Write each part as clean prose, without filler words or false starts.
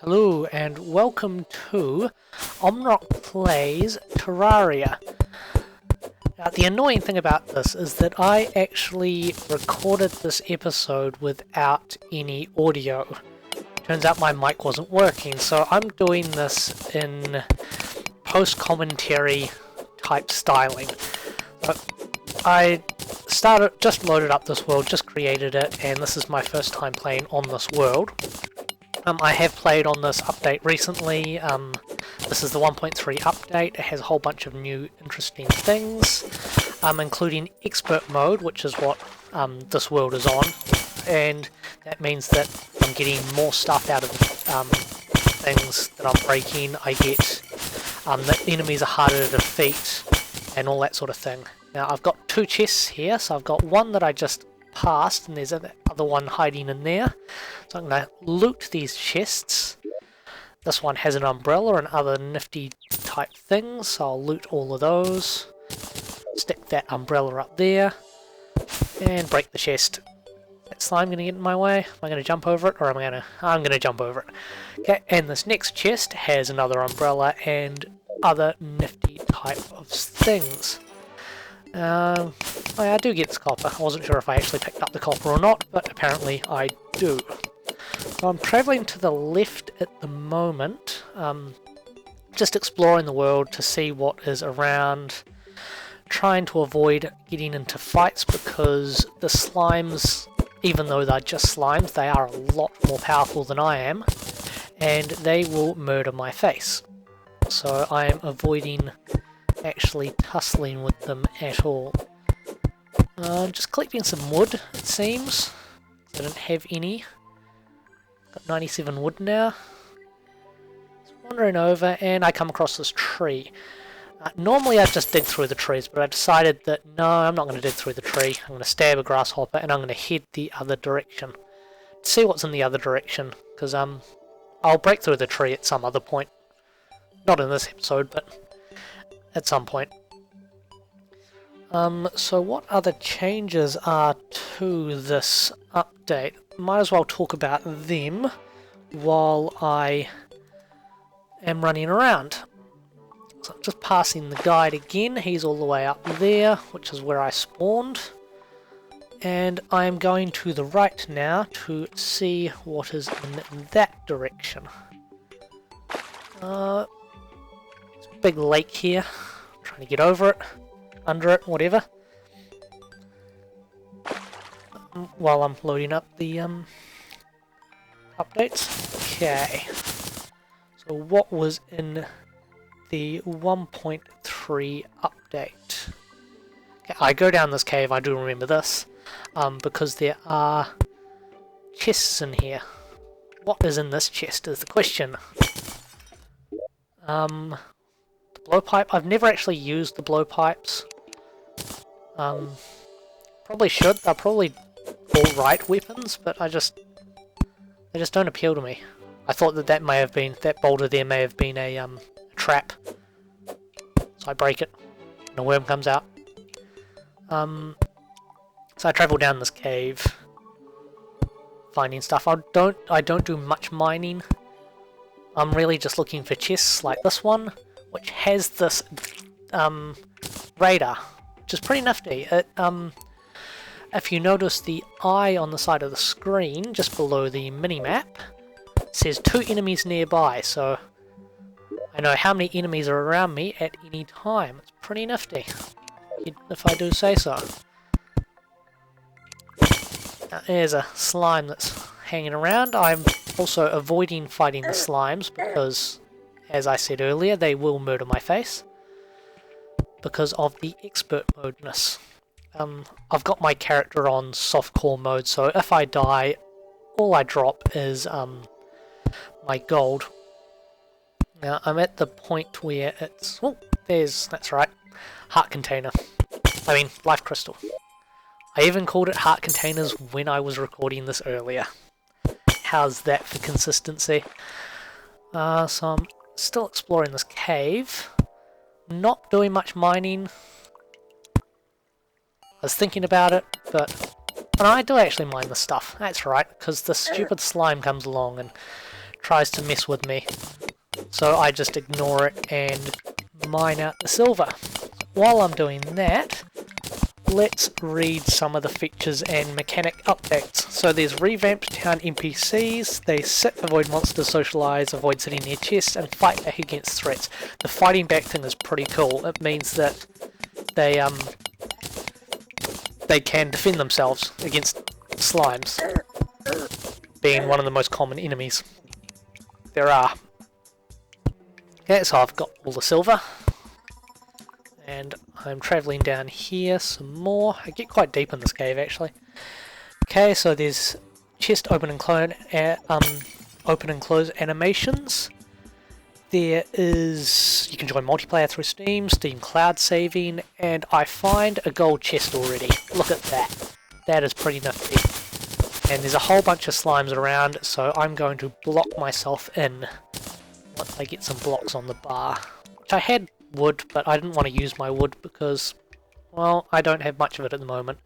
Hello and welcome to Omnirach Plays Terraria. Now, the annoying thing about this is that I actually recorded this episode without any audio. Turns out my mic wasn't working, so I'm doing this in post-commentary type styling. I just loaded up this world, just created it, and this is my first time playing on this world. I have played on this update recently. This is the 1.3 update. It has a whole bunch of new interesting things, including expert mode, which is what this world is on, and that means that I'm getting more stuff out of things that I'm breaking. I get the enemies are harder to defeat and all that sort of thing. Now I've got two chests here, so I've got one that I just passed and there's another one hiding in there. So I'm going to loot these chests. This one has an umbrella and other nifty type things, so I'll loot all of those. Stick that umbrella up there and break the chest. Is that slime going to get in my way? Am I going to jump over it or am I going to... I'm going to jump over it. Okay, and this next chest has another umbrella and other nifty type of things. I do get this copper. I wasn't sure if I actually picked up the copper or not, but apparently I do. So I'm travelling to the left at the moment, just exploring the world to see what is around, trying to avoid getting into fights because the slimes, even though they're just slimes, they are a lot more powerful than I am, and they will murder my face. So I am avoiding actually tussling with them at all. Just collecting some wood, it seems. I don't have any. Got 97 wood now. Just wandering over and I come across this tree. Normally I'd just dig through the trees, but I decided that no, I'm not going to dig through the tree. I'm going to stab a grasshopper and I'm going to head the other direction. See what's in the other direction, because I'll break through the tree at some other point. Not in this episode, but at some point. So what other changes are to this update? Might as well talk about them while I am running around. So I'm just passing the guide again. He's all the way up there, which is where I spawned. And I am going to the right now to see what is in that direction. There's a big lake here. I'm trying to get over it. Under it, whatever. While I'm loading up the updates. Okay. So what was in the 1.3 update? Okay, I go down this cave, I do remember this, because there are chests in here. What is in this chest is the question. The blowpipe, I've never actually used the blowpipes. Probably should. They're probably alright weapons, but they just don't appeal to me. I thought that boulder there may have been a trap. So I break it, and a worm comes out. So I travel down this cave, finding stuff. I don't do much mining. I'm really just looking for chests like this one, which has this radar, which is pretty nifty. If you notice the eye on the side of the screen, just below the mini-map, says 2 enemies nearby, so I know how many enemies are around me at any time. It's pretty nifty, if I do say so. Now, there's a slime that's hanging around. I'm also avoiding fighting the slimes because, as I said earlier, they will murder my face because of the expert modeness. I've got my character on softcore mode, so if I die, all I drop is my gold. Now I'm at the point where it's... oh, that's right, heart container. I mean, life crystal. I even called it heart containers when I was recording this earlier. How's that for consistency? So I'm still exploring this cave. Not doing much mining. I was thinking about it, but... and I do actually mine this stuff. That's right, because the stupid slime comes along and tries to mess with me. So I just ignore it and mine out the silver. While I'm doing that, let's read some of the features and mechanic updates. So there's revamped town NPCs. They sit, avoid monsters, socialise, avoid sitting near chests, and fight back against threats. The fighting back thing is pretty cool. It means that they can defend themselves against slimes, being one of the most common enemies there are. Okay, so I've got all the silver. And I'm travelling down here some more. I get quite deep in this cave actually. Okay, so there's chest open and close animations. There is, you can join multiplayer through Steam cloud saving, and I find a gold chest already. Look at that. That is pretty nifty. And there's a whole bunch of slimes around, so I'm going to block myself in once I get some blocks on the bar. Which I had wood, but I didn't want to use my wood because, well, I don't have much of it at the moment.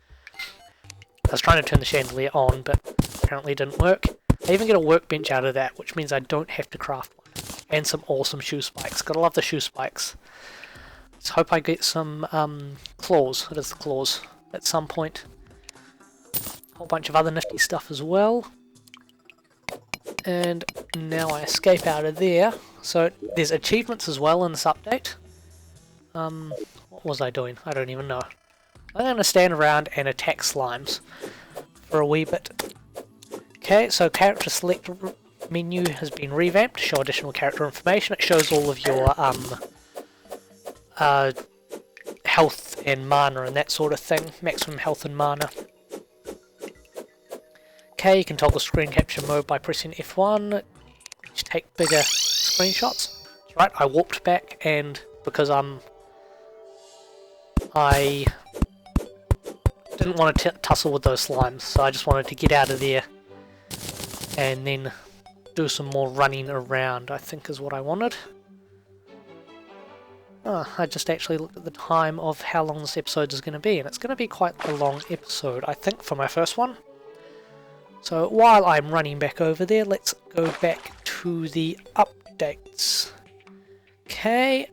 I was trying to turn the chandelier on, but apparently it didn't work. I even get a workbench out of that, which means I don't have to craft one. And some awesome shoe spikes. Gotta love the shoe spikes. Let's hope I get some claws. It is the claws at some point. A whole bunch of other nifty stuff as well. And now I escape out of there. So there's achievements as well in this update. What was I doing? I don't even know. I'm going to stand around and attack slimes for a wee bit. Okay, so character select menu has been revamped to show additional character information. It shows all of your health and mana and that sort of thing. Maximum health and mana. Okay, you can toggle screen capture mode by pressing F1 to take bigger screenshots. That's right, I warped back, and because I didn't want to tussle with those slimes, so I just wanted to get out of there and then do some more running around, I think is what I wanted. Oh, I just actually looked at the time of how long this episode is going to be, and it's going to be quite a long episode, I think, for my first one. So while I'm running back over there, let's go back to the updates. Okay,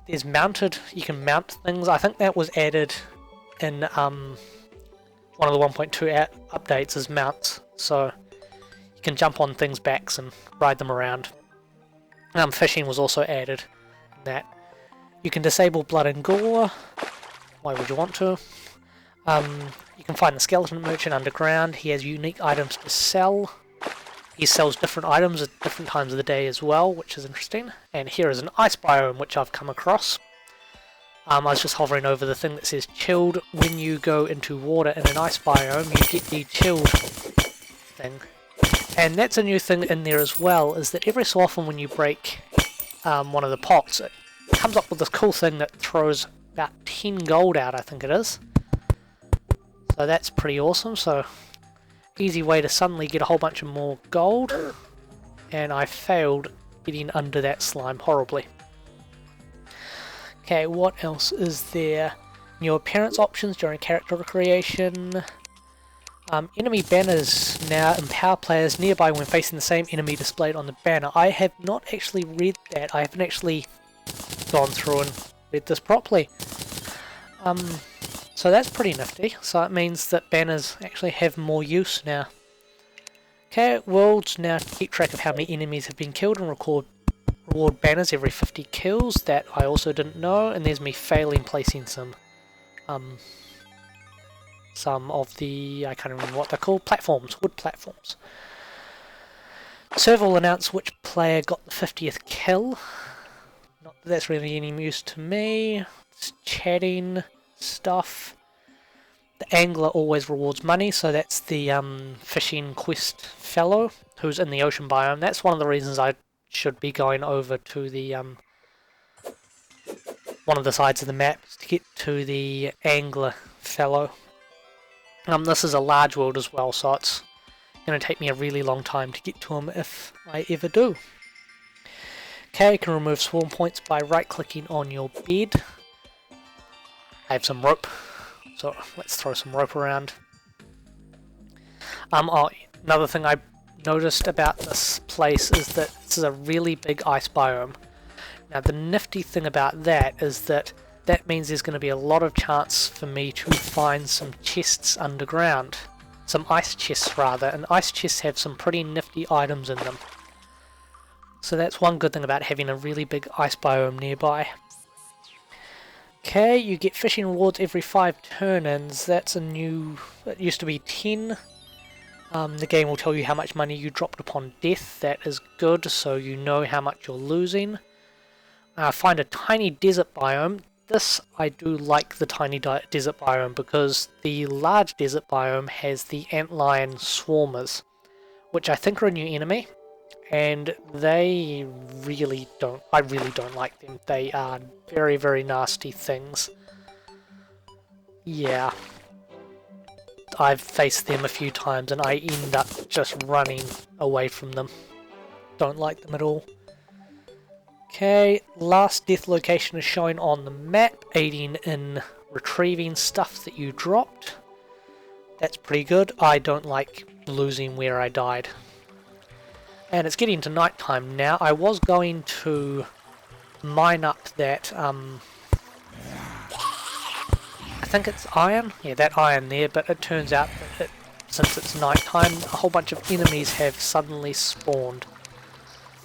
there's mounted, you can mount things. I think that was added in one of the 1.2 updates is mounts, so you can jump on things' backs and ride them around. Fishing was also added in that. You can disable blood and gore. Why would you want to? You can find the skeleton merchant underground. He has unique items to sell. He sells different items at different times of the day as well, which is interesting. And here is an ice biome which I've come across. I was just hovering over the thing that says chilled. When you go into water in an ice biome, you get the chilled thing. And that's a new thing in there as well, is that every so often when you break one of the pots, it comes up with this cool thing that throws about 10 gold out, I think it is. So that's pretty awesome. So easy way to suddenly get a whole bunch of more gold. And I failed getting under that slime horribly. Okay, what else is there? New appearance options during character creation. Enemy banners now empower players nearby when facing the same enemy displayed on the banner. I have not actually read that. I haven't actually gone through and read this properly. So that's pretty nifty. So it means that banners actually have more use now. Okay, worlds now keep track of how many enemies have been killed and reward banners every 50 kills. That I also didn't know, and there's me failing placing some of the, I can't remember what they're called, platforms, wood platforms. Server will announce which player got the 50th kill. Not that that's really any use to me. It's chatting stuff. The angler always rewards money, so that's the fishing quest fellow who's in the ocean biome. That's one of the reasons I should be going over to the one of the sides of the map to get to the angler fellow. This is a large world as well, so it's going to take me a really long time to get to him if I ever do. Okay, you can remove spawn points by right-clicking on your bed. I have some rope, so let's throw some rope around. Another thing I noticed about this place is that this is a really big ice biome. Now the nifty thing about that is that means there's going to be a lot of chance for me to find some chests underground. Some ice chests rather, and ice chests have some pretty nifty items in them. So that's one good thing about having a really big ice biome nearby. Okay, you get fishing rewards every 5 turn-ins. That's a new... it used to be 10. The game will tell you how much money you dropped upon death. That is good, so you know how much you're losing. Find a tiny desert biome. This, I do like the tiny desert biome because the large desert biome has the antlion swarmers, which I think are a new enemy, and they really don't, I really don't like them. They are very, very nasty things. Yeah. I've faced them a few times and I end up just running away from them. Don't like them at all. Okay, last death location is showing on the map, aiding in retrieving stuff that you dropped. That's pretty good. I don't like losing where I died. And it's getting to night time now. I was going to mine up that, I think it's iron? Yeah, that iron there, but it turns out that since it's night time, a whole bunch of enemies have suddenly spawned.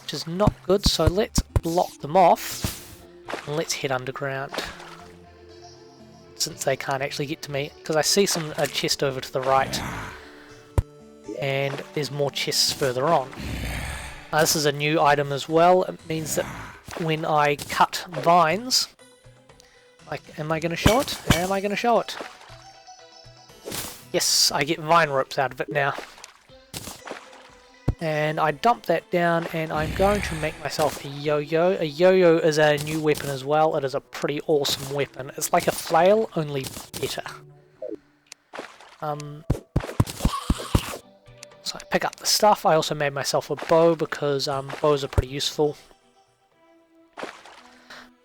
Which is not good, so let's block them off and let's head underground. Since they can't actually get to me, because I see a chest over to the right. And there's more chests further on. This is a new item as well. It means that when I cut vines, like, am I going to show it? Am I going to show it? Yes, I get vine ropes out of it now. And I dump that down and I'm going to make myself a yo-yo. A yo-yo is a new weapon as well. It is a pretty awesome weapon. It's like a flail, only better. So I pick up the stuff. I also made myself a bow because bows are pretty useful.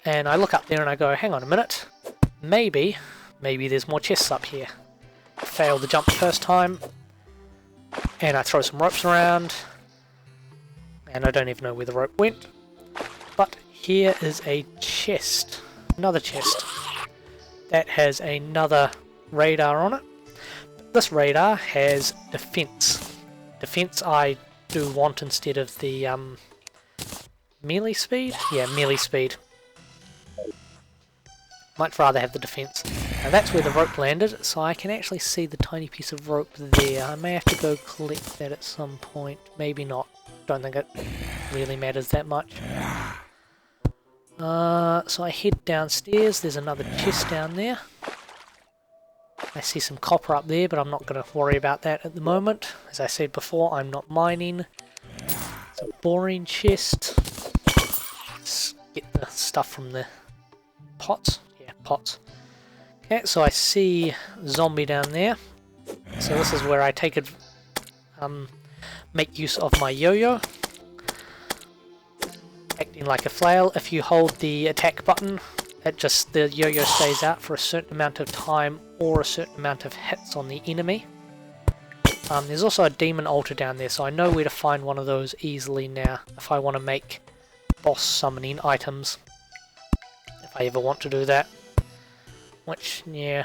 And I look up there and I go, hang on a minute. Maybe there's more chests up here. Failed the jump the first time. And I throw some ropes around. And I don't even know where the rope went. But here is a chest. Another chest. That has another radar on it. But this radar has defense. Defense I do want instead of the melee speed? Yeah, melee speed. Much rather have the defense. Now that's where the rope landed, so I can actually see the tiny piece of rope there. I may have to go collect that at some point. Maybe not. Don't think it really matters that much. So I head downstairs. There's another chest down there. I see some copper up there, but I'm not going to worry about that at the moment. As I said before, I'm not mining. It's a boring chest. Let's get the stuff from the pots. Yeah, pots. Okay, so I see zombie down there. So this is where I take it, make use of my yo-yo. Acting like a flail. If you hold the attack button, the yo-yo stays out for a certain amount of time or a certain amount of hits on the enemy. There's also a demon altar down there, so I know where to find one of those easily now if I want to make boss summoning items. If I ever want to do that. Which, yeah,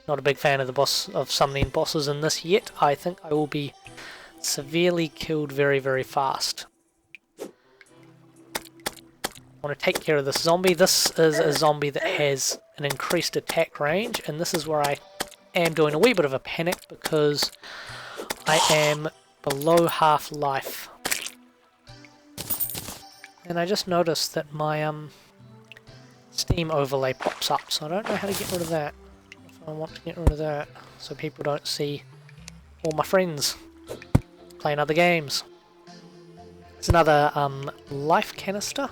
not a big fan of of summoning bosses in this yet. I think I will be severely killed very, very fast. I want to take care of this zombie. This is a zombie that has an increased attack range, and this is where I am doing a wee bit of a panic because I am below half life. And I just noticed that my Steam overlay pops up, so I don't know how to get rid of that. If I want to get rid of that, so people don't see all my friends playing other games. It's another life canister.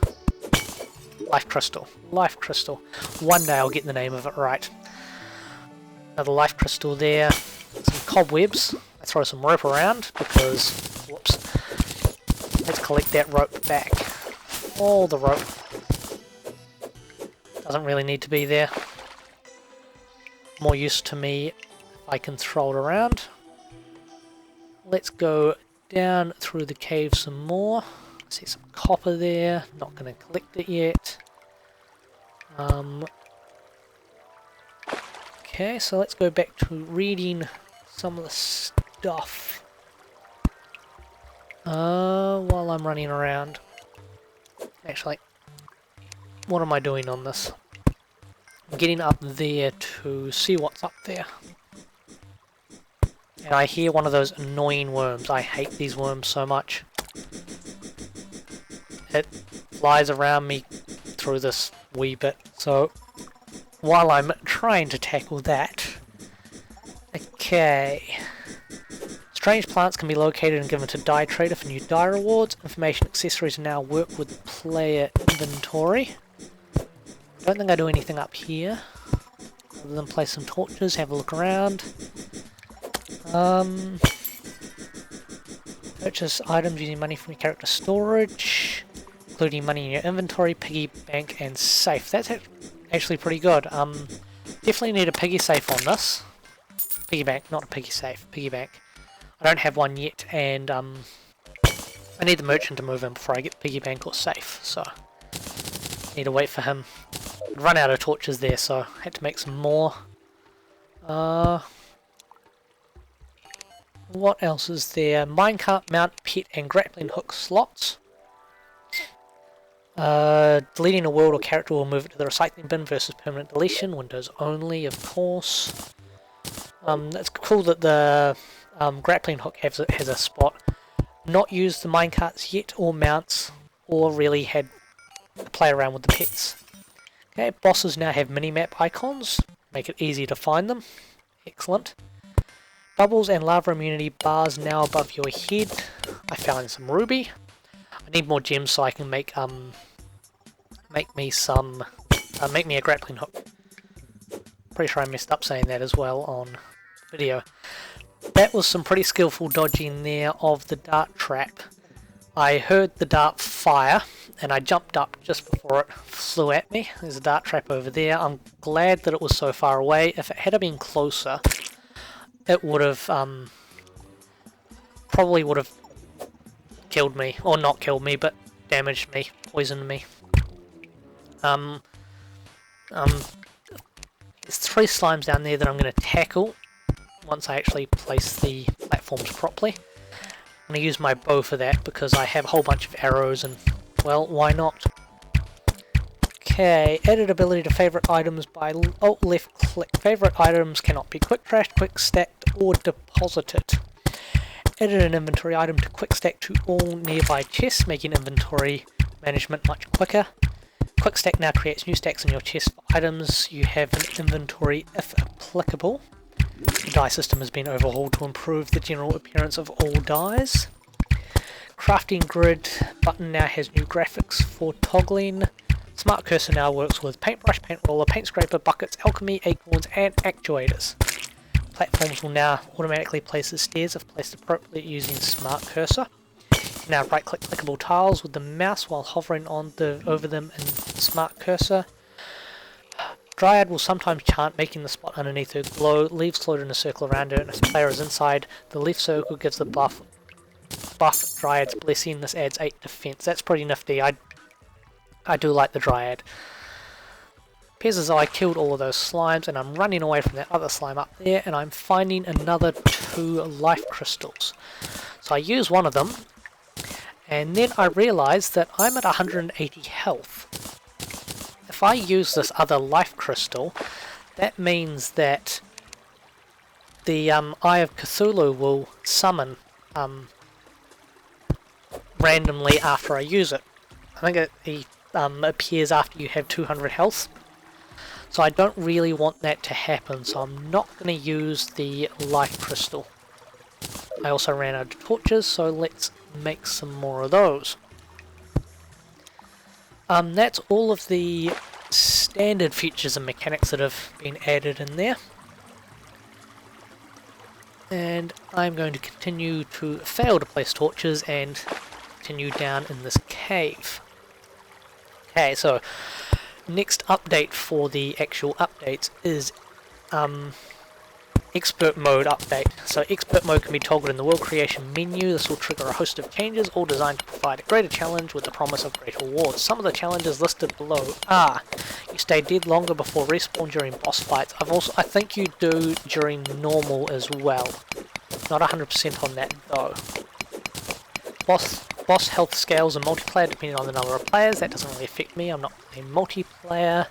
Life crystal. Life crystal. One day I'll get the name of it right. Another life crystal there. Some cobwebs. I throw some rope around because... whoops. Let's collect that rope back. All the rope. Doesn't really need to be there. More use to me if I can throw it around. Let's go down through the cave some more. I see some copper there, not going to collect it yet. Okay, so let's go back to reading some of the stuff while I'm running around. Actually, what am I doing on this? I'm getting up there to see what's up there. And I hear one of those annoying worms. I hate these worms so much. It flies around me through this wee bit. So while I'm trying to tackle that... Okay. Strange plants can be located and given to Die Trader for new die rewards. Information accessories now work with player inventory. Don't think I do anything up here. Other than place some torches, have a look around. Purchase items using money from your character storage, including money in your inventory, piggy bank, and safe. That's actually pretty good. Definitely need a piggy safe on this. Piggy bank, not a piggy safe. Piggy bank. I don't have one yet, and I need the merchant to move in before I get piggy bank or safe. So need to wait for him. I'd run out of torches there, so I had to make some more. What else is there? Minecart, mount, pet, and grappling hook slots. Deleting a world or character will move it to the recycling bin versus permanent deletion. Windows only, of course. It's cool that the grappling hook has a spot. Not used the minecarts yet, or mounts, or really had to play around with the pets. Okay, bosses now have minimap icons. Make it easy to find them. Excellent. Bubbles and lava immunity bars now above your head. I found some ruby. I need more gems so I can make me a grappling hook. Pretty sure I messed up saying that as well on video. That was some pretty skillful dodging there of the dart trap. I heard the dart fire and I jumped up just before it flew at me. There's a dart trap over there. I'm glad that it was so far away. If it had been closer, it would have probably would have killed me, or not killed me, but damaged me, poisoned me. There's 3 slimes down there that I'm going to tackle once I actually place the platforms properly. I'm going to use my bow for that because I have a whole bunch of arrows and, well, why not? Okay, added ability to favorite items by alt left click. Favorite items cannot be quick trashed, quick stacked, or deposited. Added an inventory item to quick stack to all nearby chests, making inventory management much quicker. Quick stack now creates new stacks in your chest for items you have in inventory if applicable. The die system has been overhauled to improve the general appearance of all dies. Crafting grid button now has new graphics for toggling. Smart cursor now works with paintbrush, paint roller, paint scraper, buckets, alchemy, acorns, and actuators. Platforms will now automatically place as stairs if placed appropriately using smart cursor. Now right click clickable tiles with the mouse while hovering over them in smart cursor. Dryad will sometimes chant, making the spot underneath her glow. Leaves float in a circle around her, and if the player is inside, the leaf circle gives the buff Dryad's blessing. This adds 8 defense. That's pretty nifty. I do like the Dryad. Appears as though I killed all of those slimes, and I'm running away from that other slime up there, and I'm finding another 2 life crystals. So I use one of them, and then I realise that I'm at 180 health. If I use this other life crystal, that means that the Eye of Cthulhu will summon randomly after I use it. I think it appears after you have 200 health. So I don't really want that to happen, so I'm not going to use the life crystal. I also ran out of torches, so let's make some more of those. That's all of the standard features and mechanics that have been added in there. And I'm going to continue to fail to place torches and continue down in this cave. Okay, so next update for the actual updates is Expert mode update. So expert mode can be toggled in the world creation menu. This will trigger a host of changes, all designed to provide a greater challenge with the promise of greater rewards. Some of the challenges listed below are: you stay dead longer before respawn during boss fights. I think you do during normal as well. Not 100% on that though. Boss health scales and multiplayer depending on the number of players. That doesn't really affect me. I'm not playing multiplayer.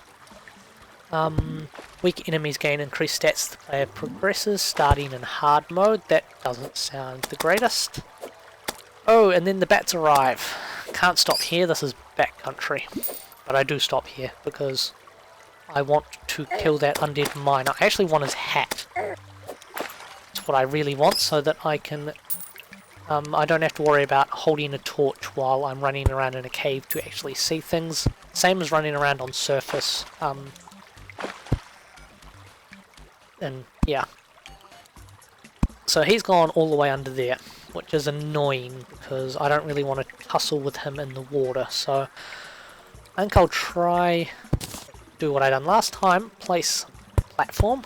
Weak enemies gain increased stats as the player progresses, starting in hard mode. That doesn't sound the greatest. Oh, and then the bats arrive. Can't stop here, this is backcountry. But I do stop here because I want to kill that undead miner. I actually want his hat. That's what I really want, so that I can... I don't have to worry about holding a torch while I'm running around in a cave to actually see things. Same as running around on surface. And yeah, so he's gone all the way under there, which is annoying because I don't really want to tussle with him in the water. So I think I'll try do what I done last time, place a platform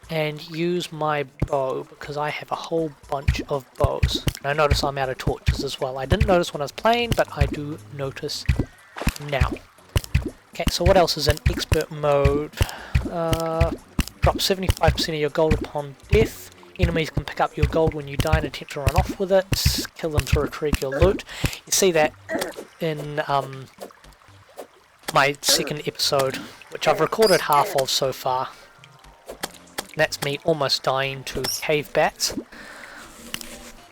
and use my bow because I have a whole bunch of bows. And I notice I'm out of torches as well. I didn't notice when I was playing, but I do notice now. Okay, so what else is in expert mode? Drop 75% of your gold upon death. Enemies can pick up your gold when you die and attempt to run off with it. Kill them to retrieve your loot. You see that in my second episode, which I've recorded half of so far. And that's me almost dying to cave bats.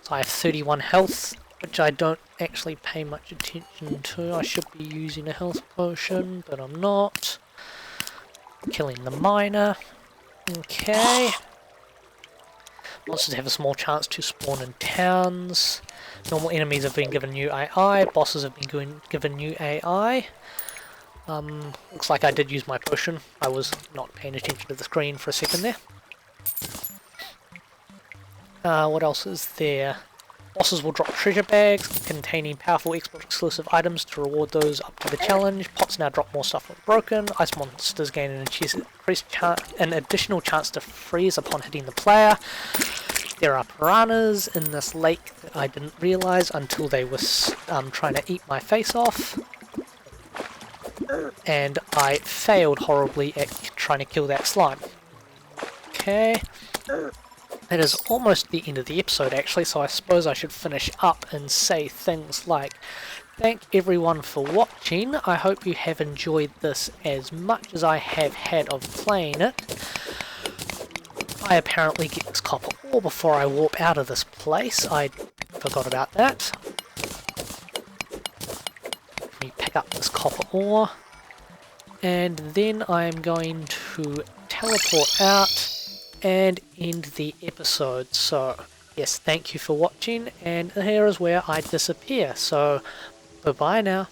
So I have 31 health, which I don't actually pay much attention to. I should be using a health potion, but I'm not. Killing the miner. Okay. Monsters have a small chance to spawn in towns. Normal enemies have been given new AI. Bosses have been given new AI. Looks like I did use my potion. I was not paying attention to the screen for a second there. What else is there? Bosses will drop treasure bags containing powerful export exclusive items to reward those up to the challenge. Pots now drop more stuff when broken. Ice monsters gain an additional chance to freeze upon hitting the player. There are piranhas in this lake that I didn't realise until they were trying to eat my face off. And I failed horribly at trying to kill that slime. Okay. It is almost the end of the episode actually, so I suppose I should finish up and say things like thank everyone for watching. I hope you have enjoyed this as much as I have had of playing it. I apparently get this copper ore before I warp out of this place. I forgot about that. Let me pick up this copper ore. And then I'm going to teleport out and end the episode. So yes, thank you for watching, and here is where I disappear. So bye bye now.